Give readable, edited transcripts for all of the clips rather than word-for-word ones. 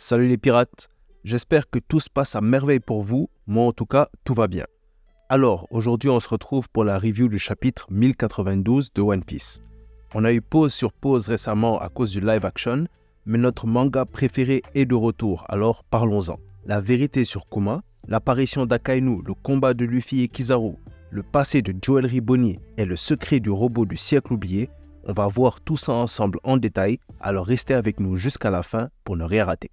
Salut les pirates, j'espère que tout se passe à merveille pour vous, moi en tout cas tout va bien. Alors aujourd'hui on se retrouve pour la review du chapitre 1092 de One Piece. On a eu pause sur pause récemment à cause du live action, mais notre manga préféré est de retour, alors parlons-en. La vérité sur Kuma, l'apparition d'Akainu, le combat de Luffy et Kizaru, le passé de Joël Bonnie et le secret du robot du siècle oublié, on va voir tout ça ensemble en détail, alors restez avec nous jusqu'à la fin pour ne rien rater.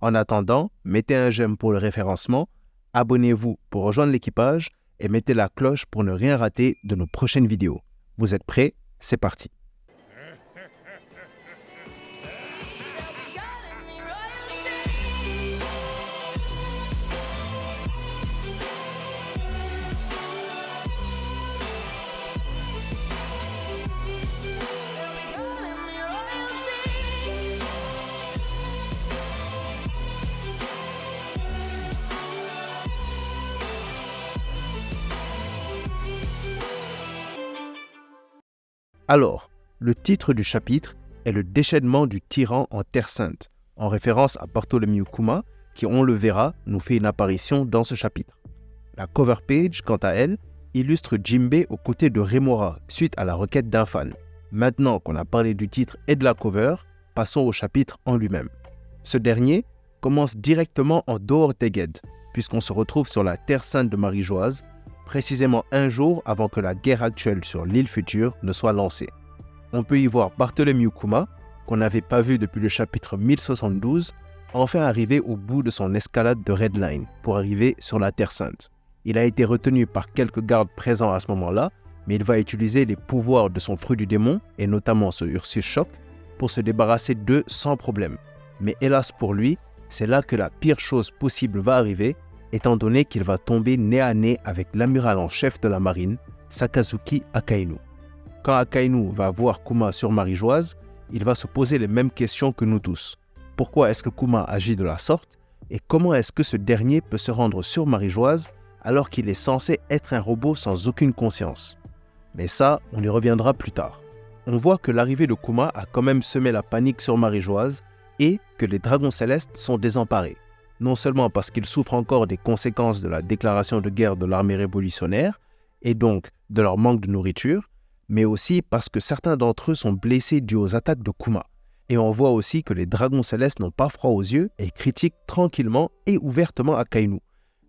En attendant, mettez un j'aime pour le référencement, abonnez-vous pour rejoindre l'équipage et mettez la cloche pour ne rien rater de nos prochaines vidéos. Vous êtes prêts? C'est parti! Alors, le titre du chapitre est le déchaînement du tyran en Terre Sainte, en référence à Bartholomew Kuma, qui, on le verra, nous fait une apparition dans ce chapitre. La cover page, quant à elle, illustre Jinbei aux côtés de Remora, suite à la requête d'un fan. Maintenant qu'on a parlé du titre et de la cover, passons au chapitre en lui-même. Ce dernier commence directement en dehors d'Egghead, puisqu'on se retrouve sur la Terre Sainte de Marie-Joise, précisément un jour avant que la guerre actuelle sur l'île future ne soit lancée. On peut y voir Bartholomew Kuma, qu'on n'avait pas vu depuis le chapitre 1072, enfin arriver au bout de son escalade de Red Line pour arriver sur la Terre Sainte. Il a été retenu par quelques gardes présents à ce moment-là, mais il va utiliser les pouvoirs de son fruit du démon, et notamment ce Ursus Shock, pour se débarrasser d'eux sans problème. Mais hélas pour lui, c'est là que la pire chose possible va arriver, étant donné qu'il va tomber nez à nez avec l'amiral en chef de la marine, Sakazuki Akainu. Quand Akainu va voir Kuma sur Marie-Joise, il va se poser les mêmes questions que nous tous. Pourquoi est-ce que Kuma agit de la sorte? Et comment est-ce que ce dernier peut se rendre sur Marie-Joise alors qu'il est censé être un robot sans aucune conscience? Mais ça, on y reviendra plus tard. On voit que l'arrivée de Kuma a quand même semé la panique sur Marie-Joise et que les dragons célestes sont désemparés. Non seulement parce qu'ils souffrent encore des conséquences de la déclaration de guerre de l'armée révolutionnaire, et donc de leur manque de nourriture, mais aussi parce que certains d'entre eux sont blessés dues aux attaques de Kuma. Et on voit aussi que les dragons célestes n'ont pas froid aux yeux et critiquent tranquillement et ouvertement Akainu.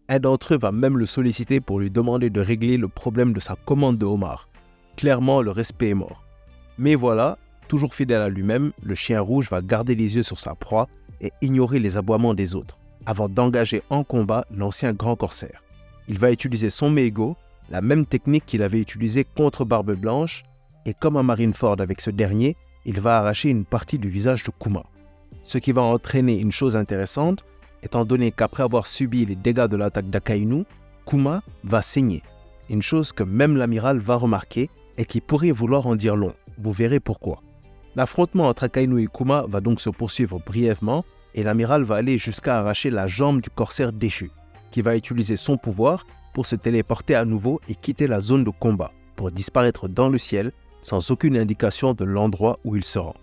Un d'entre eux va même le solliciter pour lui demander de régler le problème de sa commande de homard. Clairement, le respect est mort. Mais voilà, toujours fidèle à lui-même, le chien rouge va garder les yeux sur sa proie et ignorer les aboiements des autres, avant d'engager en combat l'ancien grand corsaire. Il va utiliser son Meigo, la même technique qu'il avait utilisée contre Barbe Blanche, et comme à Marineford avec ce dernier, il va arracher une partie du visage de Kuma. Ce qui va entraîner une chose intéressante, étant donné qu'après avoir subi les dégâts de l'attaque d'Akainu, Kuma va saigner. Une chose que même l'amiral va remarquer et qui pourrait vouloir en dire long. Vous verrez pourquoi. L'affrontement entre Akainu et Kuma va donc se poursuivre brièvement, et l'amiral va aller jusqu'à arracher la jambe du corsaire déchu, qui va utiliser son pouvoir pour se téléporter à nouveau et quitter la zone de combat, pour disparaître dans le ciel sans aucune indication de l'endroit où il se rend.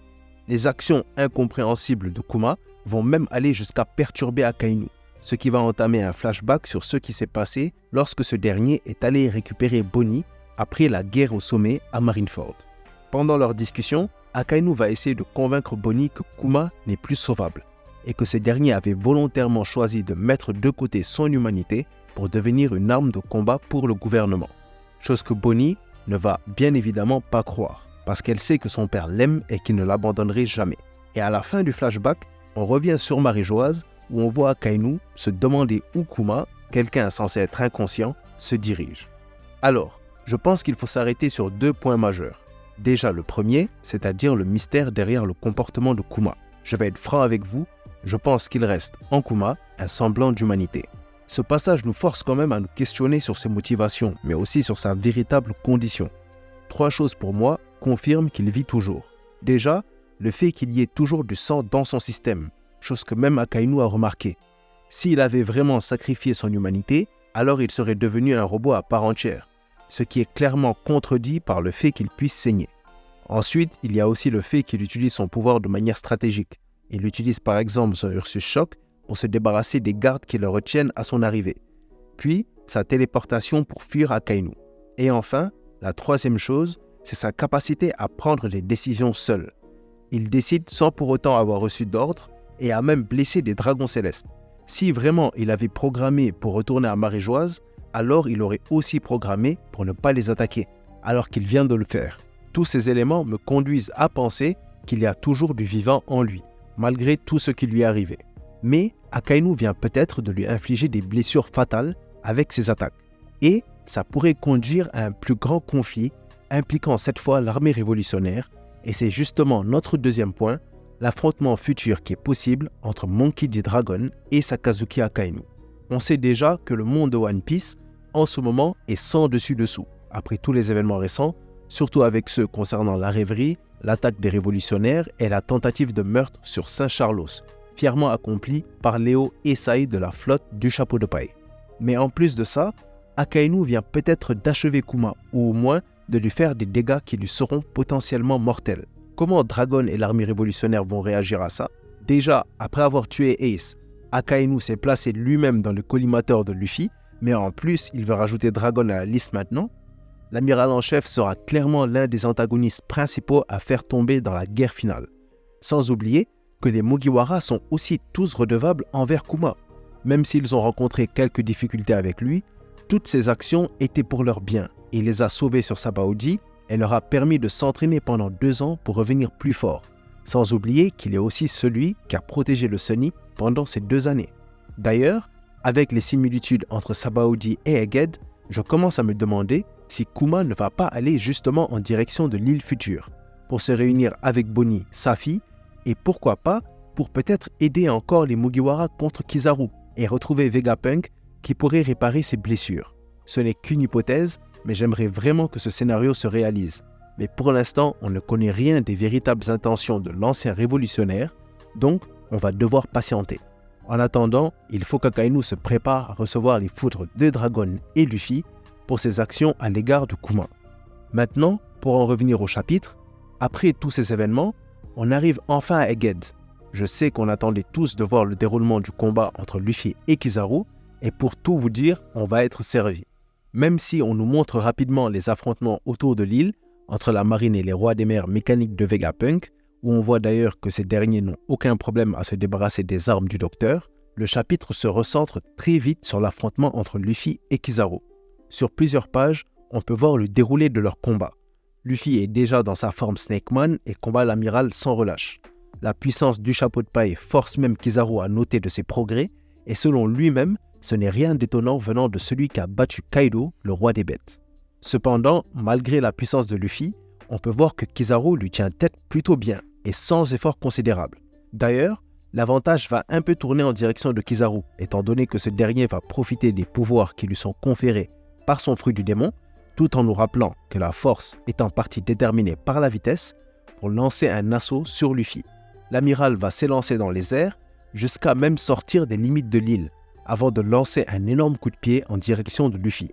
Les actions incompréhensibles de Kuma vont même aller jusqu'à perturber Akainu, ce qui va entamer un flashback sur ce qui s'est passé lorsque ce dernier est allé récupérer Bonnie après la guerre au sommet à Marineford. Pendant leur discussion, Akainu va essayer de convaincre Bonnie que Kuma n'est plus sauvable, et que ce dernier avait volontairement choisi de mettre de côté son humanité pour devenir une arme de combat pour le gouvernement. Chose que Bonnie ne va bien évidemment pas croire, parce qu'elle sait que son père l'aime et qu'il ne l'abandonnerait jamais. Et à la fin du flashback, on revient sur Marie-Joise, où on voit Akainu se demander où Kuma, quelqu'un censé être inconscient, se dirige. Alors, je pense qu'il faut s'arrêter sur deux points majeurs. Déjà le premier, c'est-à-dire le mystère derrière le comportement de Kuma. Je vais être franc avec vous, je pense qu'il reste en Kuma un semblant d'humanité. Ce passage nous force quand même à nous questionner sur ses motivations, mais aussi sur sa véritable condition. Trois choses pour moi confirment qu'il vit toujours. Déjà, le fait qu'il y ait toujours du sang dans son système, chose que même Akainu a remarqué. S'il avait vraiment sacrifié son humanité, alors il serait devenu un robot à part entière, ce qui est clairement contredit par le fait qu'il puisse saigner. Ensuite, il y a aussi le fait qu'il utilise son pouvoir de manière stratégique, Il utilise par exemple son Ursus Shock pour se débarrasser des gardes qui le retiennent à son arrivée. Puis, sa téléportation pour fuir Akainu. Et enfin, la troisième chose, c'est sa capacité à prendre des décisions seul. Il décide sans pour autant avoir reçu d'ordre et a même blessé des dragons célestes. Si vraiment il avait programmé pour retourner à Maréjoise, alors il aurait aussi programmé pour ne pas les attaquer, alors qu'il vient de le faire. Tous ces éléments me conduisent à penser qu'il y a toujours du vivant en lui, malgré tout ce qui lui est arrivé. Mais Akainu vient peut-être de lui infliger des blessures fatales avec ses attaques. Et ça pourrait conduire à un plus grand conflit impliquant cette fois l'armée révolutionnaire, et c'est justement notre deuxième point, l'affrontement futur qui est possible entre Monkey D. Dragon et Sakazuki Akainu. On sait déjà que le monde de One Piece, en ce moment, est sans dessus-dessous, après tous les événements récents, surtout avec ceux concernant la rêverie, l'attaque des révolutionnaires et la tentative de meurtre sur Saint-Charlos, fièrement accomplie par Léo Esai de la flotte du Chapeau de Paille. Mais en plus de ça, Akainu vient peut-être d'achever Kuma, ou au moins de lui faire des dégâts qui lui seront potentiellement mortels. Comment Dragon et l'armée révolutionnaire vont réagir à ça? Déjà, après avoir tué Ace, Akainu s'est placé lui-même dans le collimateur de Luffy, mais en plus, il veut rajouter Dragon à la liste maintenant. L'amiral en chef sera clairement l'un des antagonistes principaux à faire tomber dans la guerre finale. Sans oublier que les Mugiwara sont aussi tous redevables envers Kuma. Même s'ils ont rencontré quelques difficultés avec lui, toutes ces actions étaient pour leur bien. Il les a sauvés sur Sabaody et leur a permis de s'entraîner pendant 2 ans pour revenir plus fort. Sans oublier qu'il est aussi celui qui a protégé le Sunny pendant ces 2 années. D'ailleurs, avec les similitudes entre Sabaody et Egghead, je commence à me demander si Kuma ne va pas aller justement en direction de l'île future, pour se réunir avec Bonnie, sa fille, et pourquoi pas pour peut-être aider encore les Mugiwara contre Kizaru et retrouver Vegapunk qui pourrait réparer ses blessures. Ce n'est qu'une hypothèse, mais j'aimerais vraiment que ce scénario se réalise. Mais pour l'instant, on ne connaît rien des véritables intentions de l'ancien révolutionnaire, donc on va devoir patienter. En attendant, il faut qu'Akainu se prépare à recevoir les foudres de Dragon et Luffy pour ses actions à l'égard de Kuma. Maintenant, pour en revenir au chapitre, après tous ces événements, on arrive enfin à Egghead. Je sais qu'on attendait tous de voir le déroulement du combat entre Luffy et Kizaru, et pour tout vous dire, on va être servi. Même si on nous montre rapidement les affrontements autour de l'île, entre la marine et les rois des mers mécaniques de Vegapunk, où on voit d'ailleurs que ces derniers n'ont aucun problème à se débarrasser des armes du docteur, le chapitre se recentre très vite sur l'affrontement entre Luffy et Kizaru. Sur plusieurs pages, on peut voir le déroulé de leur combat. Luffy est déjà dans sa forme Snake Man et combat l'amiral sans relâche. La puissance du chapeau de paille force même Kizaru à noter de ses progrès, et selon lui-même, ce n'est rien d'étonnant venant de celui qui a battu Kaido, le roi des bêtes. Cependant, malgré la puissance de Luffy, on peut voir que Kizaru lui tient tête plutôt bien et sans effort considérable. D'ailleurs, l'avantage va un peu tourner en direction de Kizaru, étant donné que ce dernier va profiter des pouvoirs qui lui sont conférés par son fruit du démon, tout en nous rappelant que la force est en partie déterminée par la vitesse, pour lancer un assaut sur Luffy. L'amiral va s'élancer dans les airs jusqu'à même sortir des limites de l'île, avant de lancer un énorme coup de pied en direction de Luffy.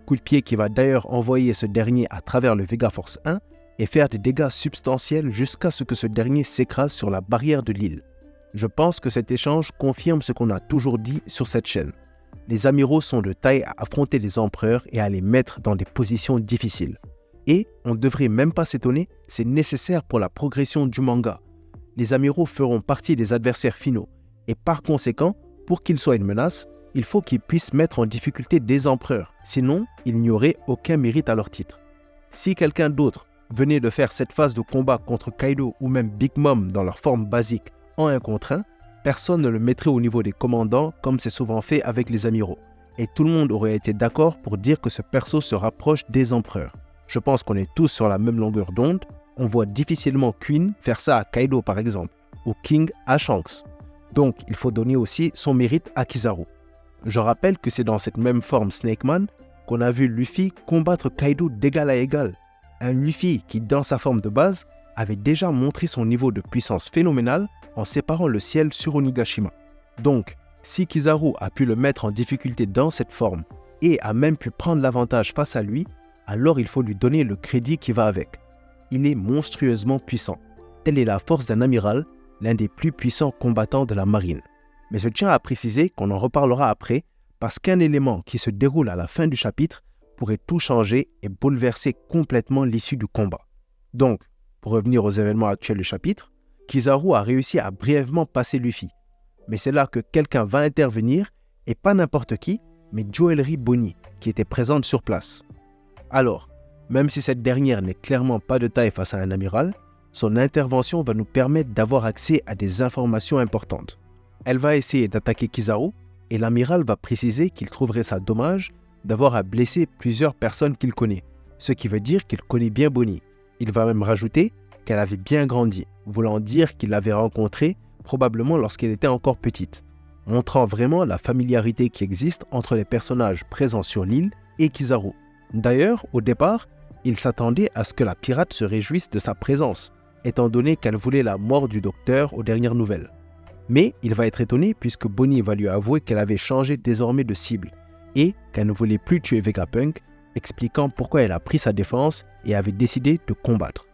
Coup de pied qui va d'ailleurs envoyer ce dernier à travers le Vega Force 1 et faire des dégâts substantiels jusqu'à ce que ce dernier s'écrase sur la barrière de l'île. Je pense que cet échange confirme ce qu'on a toujours dit sur cette chaîne. Les amiraux sont de taille à affronter les empereurs et à les mettre dans des positions difficiles. Et on ne devrait même pas s'étonner, c'est nécessaire pour la progression du manga. Les amiraux feront partie des adversaires finaux, et par conséquent, pour qu'ils soient une menace, il faut qu'ils puissent mettre en difficulté des empereurs, sinon il n'y aurait aucun mérite à leur titre. Si quelqu'un d'autre venait de faire cette phase de combat contre Kaido ou même Big Mom dans leur forme basique en 1 contre 1, personne ne le mettrait au niveau des commandants comme c'est souvent fait avec les amiraux, et tout le monde aurait été d'accord pour dire que ce perso se rapproche des empereurs. Je pense qu'on est tous sur la même longueur d'onde, on voit difficilement Queen faire ça à Kaido par exemple, ou King à Shanks. Donc il faut donner aussi son mérite à Kizaru. Je rappelle que c'est dans cette même forme Snake Man qu'on a vu Luffy combattre Kaido d'égal à égal. Un Luffy qui, dans sa forme de base, avait déjà montré son niveau de puissance phénoménal en séparant le ciel sur Onigashima. Donc, si Kizaru a pu le mettre en difficulté dans cette forme et a même pu prendre l'avantage face à lui, alors il faut lui donner le crédit qui va avec. Il est monstrueusement puissant. Telle est la force d'un amiral, l'un des plus puissants combattants de la marine. Mais je tiens à préciser qu'on en reparlera après, parce qu'un élément qui se déroule à la fin du chapitre pourrait tout changer et bouleverser complètement l'issue du combat. Donc, pour revenir aux événements actuels du chapitre, Kizaru a réussi à brièvement passer Luffy. Mais c'est là que quelqu'un va intervenir, et pas n'importe qui, mais Joaillerie Bonnie, qui était présente sur place. Alors, même si cette dernière n'est clairement pas de taille face à un amiral, son intervention va nous permettre d'avoir accès à des informations importantes. Elle va essayer d'attaquer Kizaru, et l'amiral va préciser qu'il trouverait ça dommage d'avoir à blesser plusieurs personnes qu'il connaît, ce qui veut dire qu'il connaît bien Bonnie. Il va même rajouter qu'elle avait bien grandi, voulant dire qu'il l'avait rencontrée probablement lorsqu'elle était encore petite, montrant vraiment la familiarité qui existe entre les personnages présents sur l'île et Kizaru. D'ailleurs, au départ, il s'attendait à ce que la pirate se réjouisse de sa présence, étant donné qu'elle voulait la mort du docteur aux dernières nouvelles. Mais il va être étonné puisque Bonnie va lui avouer qu'elle avait changé désormais de cible et qu'elle ne voulait plus tuer Vegapunk, expliquant pourquoi elle a pris sa défense et avait décidé de combattre.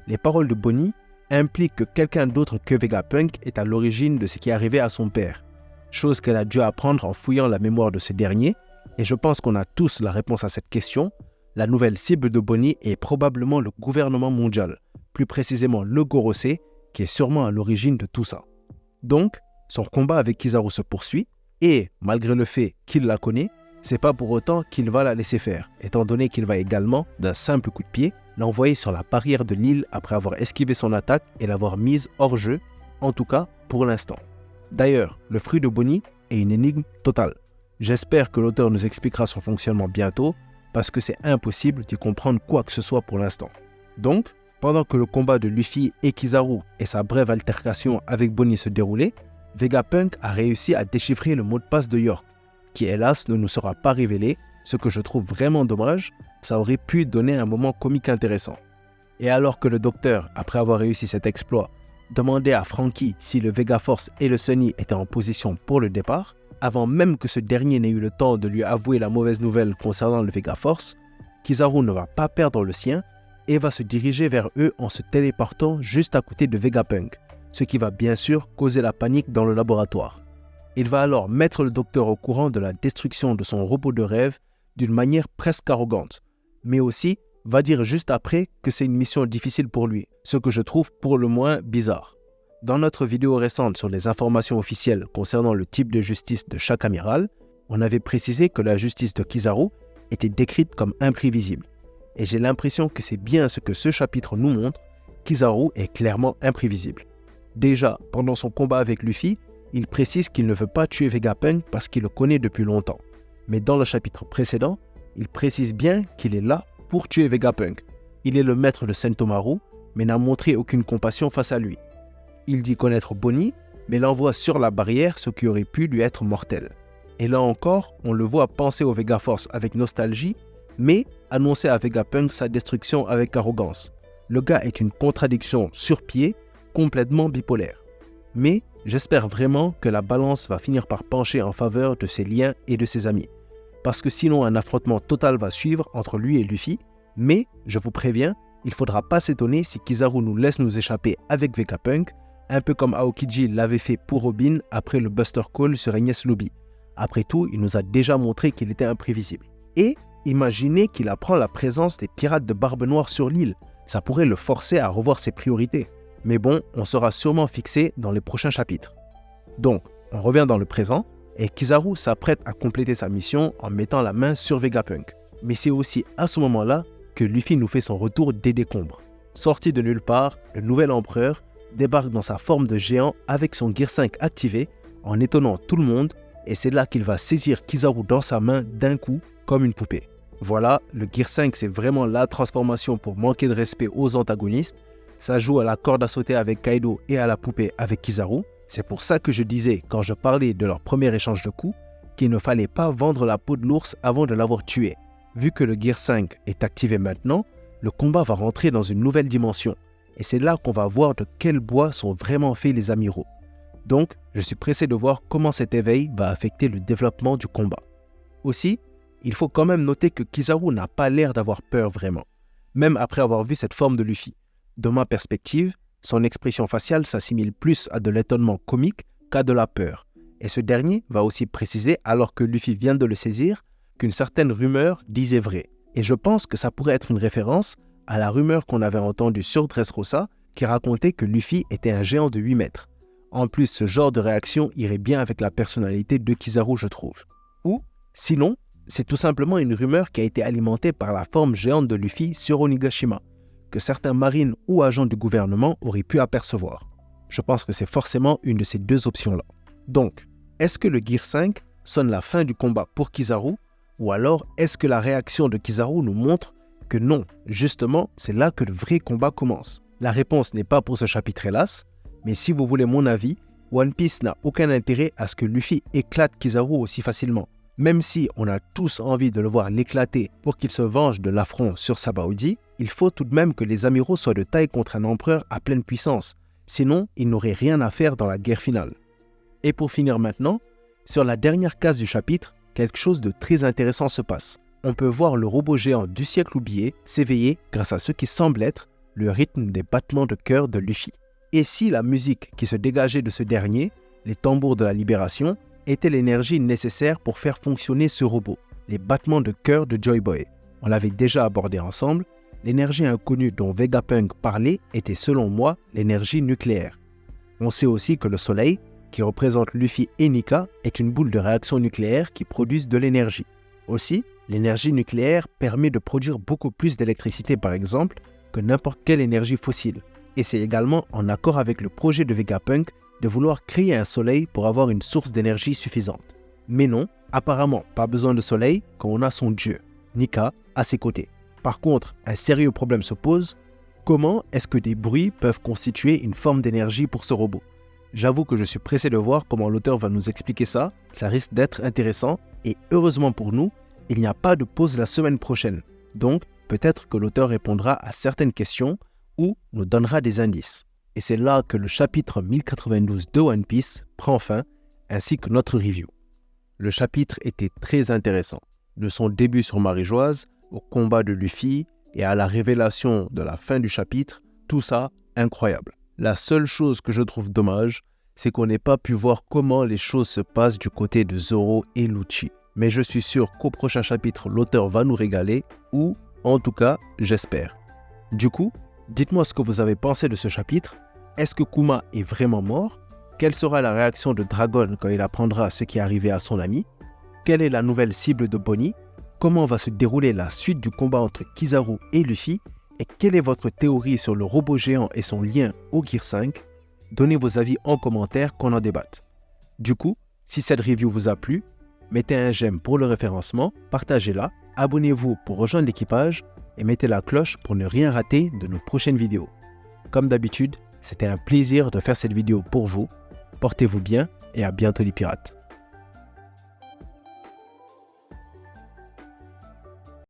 Les paroles de Bonnie impliquent que quelqu'un d'autre que Vegapunk est à l'origine de ce qui est arrivé à son père, chose qu'elle a dû apprendre en fouillant la mémoire de ce dernier, et je pense qu'on a tous la réponse à cette question. La nouvelle cible de Bonnie est probablement le gouvernement mondial, plus précisément le Gorosei, qui est sûrement à l'origine de tout ça. Donc, son combat avec Kizaru se poursuit, et malgré le fait qu'il la connaît, c'est pas pour autant qu'il va la laisser faire, étant donné qu'il va également, d'un simple coup de pied, l'envoyer sur la barrière de l'île après avoir esquivé son attaque et l'avoir mise hors jeu, en tout cas pour l'instant. D'ailleurs, le fruit de Bonnie est une énigme totale. J'espère que l'auteur nous expliquera son fonctionnement bientôt, parce que c'est impossible d'y comprendre quoi que ce soit pour l'instant. Donc, pendant que le combat de Luffy et Kizaru et sa brève altercation avec Bonnie se déroulaient, Vegapunk a réussi à déchiffrer le mot de passe de York, qui hélas ne nous sera pas révélé, ce que je trouve vraiment dommage, ça aurait pu donner un moment comique intéressant. Et alors que le docteur, après avoir réussi cet exploit, demandait à Franky si le Vegaforce et le Sunny étaient en position pour le départ, avant même que ce dernier n'ait eu le temps de lui avouer la mauvaise nouvelle concernant le Vegaforce, Kizaru ne va pas perdre le sien et va se diriger vers eux en se téléportant juste à côté de Vegapunk, ce qui va bien sûr causer la panique dans le laboratoire. Il va alors mettre le docteur au courant de la destruction de son robot de rêve d'une manière presque arrogante, mais aussi va dire juste après que c'est une mission difficile pour lui, ce que je trouve pour le moins bizarre. Dans notre vidéo récente sur les informations officielles concernant le type de justice de chaque amiral, on avait précisé que la justice de Kizaru était décrite comme imprévisible. Et j'ai l'impression que c'est bien ce que ce chapitre nous montre, Kizaru est clairement imprévisible. Déjà, pendant son combat avec Luffy, il précise qu'il ne veut pas tuer Vegapunk parce qu'il le connaît depuis longtemps. Mais dans le chapitre précédent, il précise bien qu'il est là pour tuer Vegapunk. Il est le maître de Sentomaru, mais n'a montré aucune compassion face à lui. Il dit connaître Bonnie, mais l'envoie sur la barrière, ce qui aurait pu lui être mortel. Et là encore, on le voit penser au Vegaforce avec nostalgie, mais annoncer à Vegapunk sa destruction avec arrogance. Le gars est une contradiction sur pied, complètement bipolaire. Mais j'espère vraiment que la balance va finir par pencher en faveur de ses liens et de ses amis. Parce que sinon un affrontement total va suivre entre lui et Luffy, mais, je vous préviens, il ne faudra pas s'étonner si Kizaru nous laisse nous échapper avec Vegapunk, un peu comme Aokiji l'avait fait pour Robin après le Buster Call sur Enies Lobby. Après tout, il nous a déjà montré qu'il était imprévisible. Et imaginez qu'il apprend la présence des pirates de Barbe Noire sur l'île, ça pourrait le forcer à revoir ses priorités. Mais bon, on sera sûrement fixé dans les prochains chapitres. Donc, on revient dans le présent, et Kizaru s'apprête à compléter sa mission en mettant la main sur Vegapunk. Mais c'est aussi à ce moment-là que Luffy nous fait son retour des décombres. Sorti de nulle part, le nouvel empereur débarque dans sa forme de géant avec son Gear 5 activé, en étonnant tout le monde, et c'est là qu'il va saisir Kizaru dans sa main d'un coup, comme une poupée. Voilà, le Gear 5 c'est vraiment la transformation pour manquer de respect aux antagonistes. Ça joue à la corde à sauter avec Kaido et à la poupée avec Kizaru. C'est pour ça que je disais, quand je parlais de leur premier échange de coups, qu'il ne fallait pas vendre la peau de l'ours avant de l'avoir tué. Vu que le Gear 5 est activé maintenant, le combat va rentrer dans une nouvelle dimension. Et c'est là qu'on va voir de quel bois sont vraiment faits les amiraux. Donc, je suis pressé de voir comment cet éveil va affecter le développement du combat. Aussi, il faut quand même noter que Kizaru n'a pas l'air d'avoir peur vraiment, même après avoir vu cette forme de Luffy. De ma perspective, Son expression faciale s'assimile plus à de l'étonnement comique qu'à de la peur. Et ce dernier va aussi préciser, alors que Luffy vient de le saisir, qu'une certaine rumeur disait vrai. Et je pense que ça pourrait être une référence à la rumeur qu'on avait entendue sur Dressrosa qui racontait que Luffy était un géant de 8 mètres. En plus, ce genre de réaction irait bien avec la personnalité de Kizaru, je trouve. Ou, sinon, c'est tout simplement une rumeur qui a été alimentée par la forme géante de Luffy sur Onigashima, que certains marines ou agents du gouvernement auraient pu apercevoir. Je pense que c'est forcément une de ces deux options-là. Donc, est-ce que le Gear 5 sonne la fin du combat pour Kizaru, ou alors est-ce que la réaction de Kizaru nous montre que non, justement, c'est là que le vrai combat commence? La réponse n'est pas pour ce chapitre hélas, mais si vous voulez mon avis, One Piece n'a aucun intérêt à ce que Luffy éclate Kizaru aussi facilement. Même si on a tous envie de le voir l'éclater pour qu'il se venge de l'affront sur Sabaody, il faut tout de même que les amiraux soient de taille contre un empereur à pleine puissance, sinon ils n'auraient rien à faire dans la guerre finale. Et pour finir maintenant, sur la dernière case du chapitre, quelque chose de très intéressant se passe. On peut voir le robot géant du siècle oublié s'éveiller grâce à ce qui semble être le rythme des battements de cœur de Luffy. Et si la musique qui se dégageait de ce dernier, les tambours de la libération, était l'énergie nécessaire pour faire fonctionner ce robot, les battements de cœur de Joy Boy. On l'avait déjà abordé ensemble, l'énergie inconnue dont Vegapunk parlait était selon moi l'énergie nucléaire. On sait aussi que le soleil, qui représente Luffy et Nika, est une boule de réaction nucléaire qui produit de l'énergie. Aussi, l'énergie nucléaire permet de produire beaucoup plus d'électricité par exemple que n'importe quelle énergie fossile. Et c'est également en accord avec le projet de Vegapunk de vouloir créer un soleil pour avoir une source d'énergie suffisante. Mais non, apparemment pas besoin de soleil quand on a son dieu, Nika, à ses côtés. Par contre, un sérieux problème se pose, comment est-ce que des bruits peuvent constituer une forme d'énergie pour ce robot? J'avoue que je suis pressé de voir comment l'auteur va nous expliquer ça, ça risque d'être intéressant, et heureusement pour nous, il n'y a pas de pause la semaine prochaine, donc peut-être que l'auteur répondra à certaines questions ou nous donnera des indices. Et c'est là que le chapitre 1092 de One Piece prend fin, ainsi que notre review. Le chapitre était très intéressant. De son début sur Marie-Joise, au combat de Luffy et à la révélation de la fin du chapitre, tout ça incroyable. La seule chose que je trouve dommage, c'est qu'on n'ait pas pu voir comment les choses se passent du côté de Zoro et Lucci. Mais je suis sûr qu'au prochain chapitre, l'auteur va nous régaler, ou en tout cas, j'espère. Du coup, dites-moi ce que vous avez pensé de ce chapitre. Est-ce que Kuma est vraiment mort? Quelle sera la réaction de Dragon quand il apprendra ce qui est arrivé à son ami? Quelle est la nouvelle cible de Bonnie? Comment va se dérouler la suite du combat entre Kizaru et Luffy? Et quelle est votre théorie sur le robot géant et son lien au Gear 5? Donnez vos avis en commentaire qu'on en débatte. Du coup, si cette review vous a plu, mettez un j'aime pour le référencement, partagez-la, abonnez-vous pour rejoindre l'équipage et mettez la cloche pour ne rien rater de nos prochaines vidéos. Comme d'habitude, c'était un plaisir de faire cette vidéo pour vous. Portez-vous bien et à bientôt les pirates.